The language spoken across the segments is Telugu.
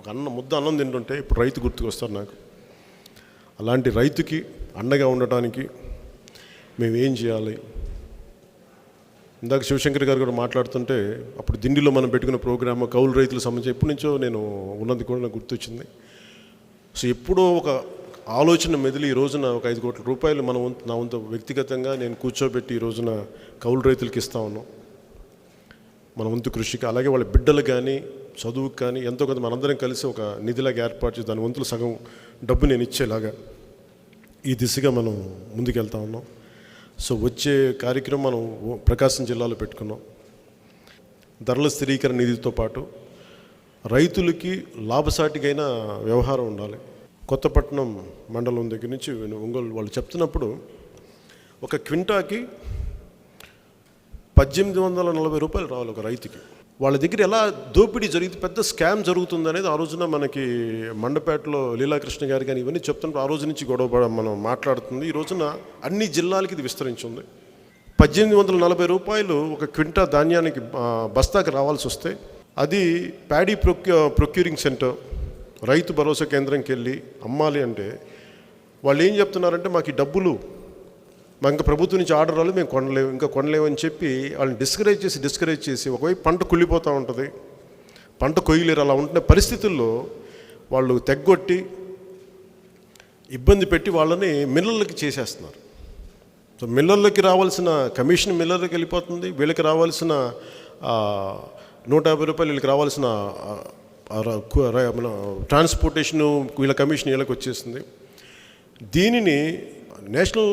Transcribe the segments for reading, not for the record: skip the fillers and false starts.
ఒక ముద్ద అన్నం తింటుంటే ఇప్పుడు రైతు గుర్తుకొస్తారు నాకు. అలాంటి రైతుకి అండగా ఉండటానికి మేము ఏం చేయాలి? ఇందాక శివశంకర్ గారు కూడా మాట్లాడుతుంటే అప్పుడు దిండిలో మనం పెట్టుకున్న ప్రోగ్రామ్ కౌలు రైతులకు సంబంధించి ఎప్పటి నుంచో నేను ఉన్నది కూడా నాకు గుర్తొచ్చింది. సో ఎప్పుడో ఒక ఆలోచన మెదిలి ఈ రోజున ఒక 5 కోట్ల రూపాయలు నా వంతు వ్యక్తిగతంగా నేను కూర్చోబెట్టి ఈ రోజున కౌలు రైతులకి ఇస్తా ఉన్నాం మన వంతు కృషికి. అలాగే వాళ్ళ బిడ్డలు కానీ చదువుకు కానీ ఎంతో కొంత మనందరం కలిసి ఒక నిధిలాగా ఏర్పాటు చేసి దాని వంతులు సగం డబ్బు నేను ఇచ్చేలాగా ఈ దిశగా మనం ముందుకెళ్తా ఉన్నాం. సో వచ్చే కార్యక్రమం మనం ప్రకాశం జిల్లాలో పెట్టుకున్నాం. ధరల స్థిరీకరణ నిధితో పాటు రైతులకి లాభసాటిగైన వ్యవహారం ఉండాలి. కొత్తపట్నం మండలం దగ్గర నుంచి ఒంగోలు వాళ్ళు చెప్తున్నప్పుడు ఒక క్వింటాకి 1840 రూపాయలు రావాలి ఒక రైతుకి. వాళ్ళ దగ్గర ఎలా దోపిడీ జరిగింది, పెద్ద స్కామ్ జరుగుతుంది అనేది ఆ రోజున మనకి మండపేటలో లీలాకృష్ణ గారు కానీ ఇవన్నీ చెప్తున్నప్పుడు ఆ రోజు నుంచి గొడవ మనం మాట్లాడుతుంది. ఈ రోజున అన్ని జిల్లాలకి ఇది విస్తరించింది. 1840 రూపాయలు ఒక క్వింటా ధాన్యానికి బస్తాకి రావాల్సి వస్తే అది paddy procuring centre Rythu Bharosa కేంద్రంకి వెళ్ళి అమ్మాలి అంటే వాళ్ళు ఏం చెప్తున్నారంటే మాకు ఈ డబ్బులు మాకు ఇంకా ప్రభుత్వం నుంచి ఆర్డర్ రాలేదు, మేము కొనలేము అని చెప్పి వాళ్ళని డిస్కరేజ్ చేసి ఒకవైపు పంట కుళ్ళిపోతూ ఉంటుంది, పంట కొయ్యలేరు. అలా ఉంటున్న పరిస్థితుల్లో వాళ్ళు తెగ్గొట్టి ఇబ్బంది పెట్టి వాళ్ళని మిల్లర్లకి చేసేస్తున్నారు. సో మిల్లర్లకి రావాల్సిన కమిషన్ మిల్లర్లకి వెళ్ళిపోతుంది, వీళ్ళకి రావాల్సిన 150 రూపాయలు, వీళ్ళకి రావాల్సిన మన ట్రాన్స్పోర్టేషను వీళ్ళ కమిషన్ వీళ్ళకి వచ్చేసింది. దీనిని నేషనల్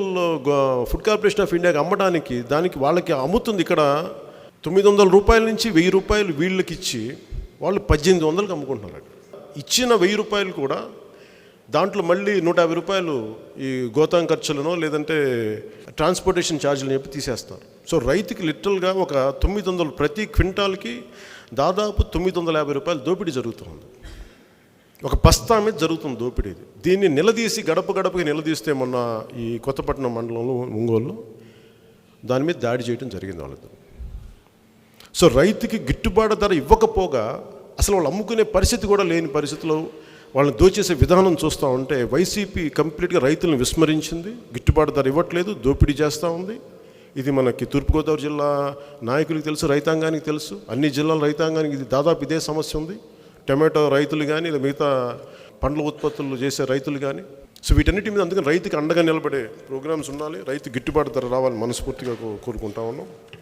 ఫుడ్ కార్పొరేషన్ ఆఫ్ ఇండియాకి అమ్మడానికి దానికి వాళ్ళకి అమ్ముతుంది ఇక్కడ 900 రూపాయల నుంచి 1000 రూపాయలు వీళ్ళకి ఇచ్చి వాళ్ళు 1800కి అమ్ముకుంటున్నారు. ఇచ్చిన 1000 రూపాయలు కూడా దాంట్లో మళ్ళీ 150 రూపాయలు ఈ గోతాం ఖర్చులను లేదంటే ట్రాన్స్పోర్టేషన్ ఛార్జీలు చెప్పి తీసేస్తారు. సో రైతుకి లిటరల్గా ఒక 900 ప్రతి క్వింటాల్కి దాదాపు 950 రూపాయలు దోపిడీ జరుగుతుంది. ఒక బస్తా మీద జరుగుతుంది దోపిడీ. దీన్ని నిలదీసి గడపకి నిలదీస్తే మొన్న ఈ కొత్తపట్నం మండలంలో ఒంగోలులో దాని మీద దాడి చేయడం జరిగింది వాళ్ళతో. సో రైతుకి గిట్టుబాటు ధర ఇవ్వకపోగా అసలు వాళ్ళు అమ్ముకునే పరిస్థితి కూడా లేని పరిస్థితిలో వాళ్ళని దోచేసే విధానం చూస్తూ ఉంటే వైసీపీ కంప్లీట్గా రైతులను విస్మరించింది. గిట్టుబాటు ధర ఇవ్వట్లేదు, దోపిడీ చేస్తూ ఉంది. ఇది మనకి తూర్పుగోదావరి జిల్లా నాయకులకు తెలుసు, రైతాంగానికి తెలుసు, అన్ని జిల్లాల రైతాంగానికి ఇది దాదాపు ఇదే సమస్య ఉంది. టమాటో రైతులు కానీ మిగతా పండ్ల ఉత్పత్తులు చేసే రైతులు కానీ. సో వీటన్నిటి మీద అందుకని రైతుకి అండగా నిలబడే ప్రోగ్రామ్స్ ఉండాలి. రైతు గిట్టుబాటు ధర రావాలని మనస్ఫూర్తిగా కోరుకుంటా ఉన్నాం.